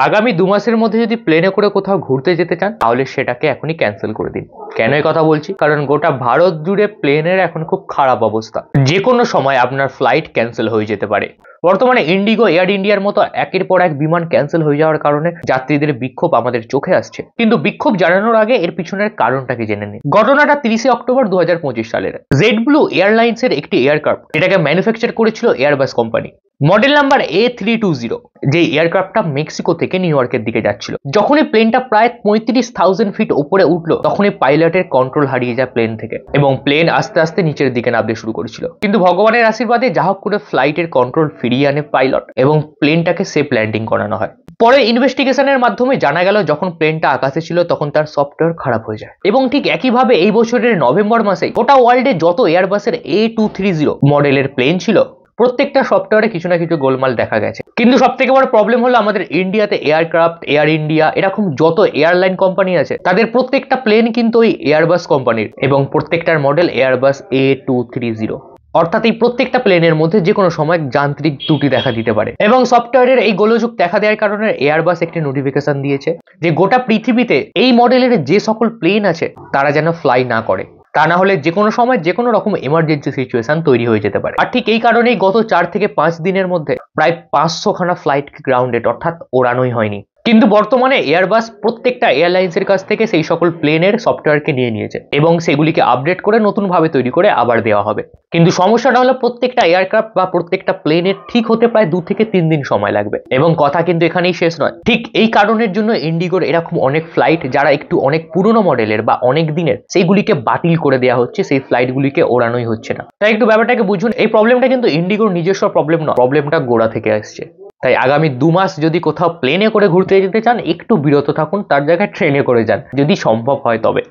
আগামী 2 মাসের মধ্যে যদি প্লেনে করে কোথাও ঘুরতে যেতে চান তাহলে সেটাকে এখনই ক্যান্সেল করে দিন। কেন এই কথা বলছি? কারণ গোটা ভারত জুড়ে প্লেনের এখন খুব খারাপ অবস্থা। যে কোনো সময় আপনার ফ্লাইট ক্যান্সেল হয়ে যেতে পারে। বর্তমানে ইন্ডিগো, এয়ার ইন্ডিয়ার মতো একের পর এক বিমান ক্যান্সেল হয়ে যাওয়ার কারণে যাত্রীদের বিক্ষোভ আমাদের চোখে আসছে। কিন্তু বিক্ষোভ জানানোর আগে এর পিছনের কারণটাকে জেনে নিন। ঘটনাটা 30 অক্টোবর 2025 সালের। জেড ব্লু এয়ারলাইন্সের একটি এয়ারক্রাফট, এটাকে ম্যানুফ্যাকচার করেছিল Airbus company. Model number A320। যে এয়ারক্রাফটটা মেক্সিকো থেকে নিউ ইয়র্কের দিকে যাচ্ছিল। যখনই প্লেনটা প্রায় 35,000 ফিট উপরে উঠলো তখনই পাইলটের কন্ট্রোল হারিয়ে যায় প্লেন থেকে এবং প্লেন আস্তে আস্তে নিচের দিকে নামতে শুরু করেছিল। কিন্তু ভগবানের আশীর্বাদে যা হোক করে ফ্লাইটের কন্ট্রোল ফিরিয়ে আনে পাইলট এবং প্লেনটাকে সেফ ল্যান্ডিং করানো হয়। পরে ইনভেস্টিগেশনের মাধ্যমে জানা গেল যখন প্লেনটা আকাশে ছিল তখন তার সফটওয়্যার খারাপ হয়ে যায়। এবং ঠিক একইভাবে এই বছরের নভেম্বর মাসে গোটা ওয়ার্ল্ডে যত এয়ারবাসের A230 মডেলের প্লেন ছিল প্রত্যেকটা সফটওয়্যারে কিছু না কিছু গোলমাল দেখা গেছে। কিন্তু সব থেকে বড় প্রবলেম হলো আমাদের ইন্ডিয়াতে এয়ারক্রাফট, এয়ার ইন্ডিয়া এরকম যত এয়ারলাইন কোম্পানি আছে তাদের প্রত্যেকটা প্লেন কিন্তু ওই এয়ারবাস কোম্পানির এবং প্রত্যেকটার মডেল এয়ারবাস A230। অর্থাৎ এই প্রত্যেকটা প্লেনের মধ্যে যে কোনো সময় যান্ত্রিক ত্রুটি দেখা দিতে পারে এবং সফটওয়্যারের এই গোলযোগ দেখা দেওয়ার কারণে এয়ারবাস একটি নোটিফিকেশন দিয়েছে যে গোটা পৃথিবীতে এই মডেলের যে সকল প্লেন আছে তারা যেন ফ্লাই না করে, তা না হলে যে কোনো সময় যে কোনো রকম এমার্জেন্সি সিচুয়েশন তৈরি হয়ে যেতে পারে। আর ঠিক এই কারণেই গত 4 থেকে 5 দিনের মধ্যে প্রায় 500 খানা ফ্লাইট গ্রাউন্ডেড অর্থাৎ ওড়ানোই হয়নি। কিন্তু বর্তমানে এয়ারবাস প্রত্যেকটা এয়ারলাইন্সের কাছ থেকে সেই সকল প্লেনের সফটওয়্যারকে নিয়ে নিয়েছে এবং সেগুলিকে আপডেট করে নতুন ভাবে তৈরি করে আবার দেওয়া হবে। কিন্তু সমস্যাটা হলো প্রত্যেকটা এয়ারক্রাফট বা প্রত্যেকটা প্লেনের ঠিক হতে প্রায় 2 থেকে 3 দিন সময় লাগবে এবং কথা কিন্তু এখানেই শেষ নয়। ঠিক এই কারণের জন্য ইন্ডিগোর এরকম অনেক ফ্লাইট যারা একটু অনেক পুরনো মডেলের বা অনেক দিনের সেইগুলিকে বাতিল করে দেওয়া হচ্ছে, সেই ফ্লাইটগুলিকে ওড়ানোই হচ্ছে না। তাই একটু ব্যাপারটাকে বুঝুন, এই প্রবলেমটা কিন্তু ইন্ডিগোর নিজস্ব প্রবলেম নয়, প্রবলেমটা গোড়া থেকে আসছে। তাই আগামী 2 মাস যদি কোথাও প্লেনে করে ঘুরতে যেতে চান একটু বিরত থাকুন, তার জায়গায় ট্রেনে করে যান যদি সম্ভব হয় তবে।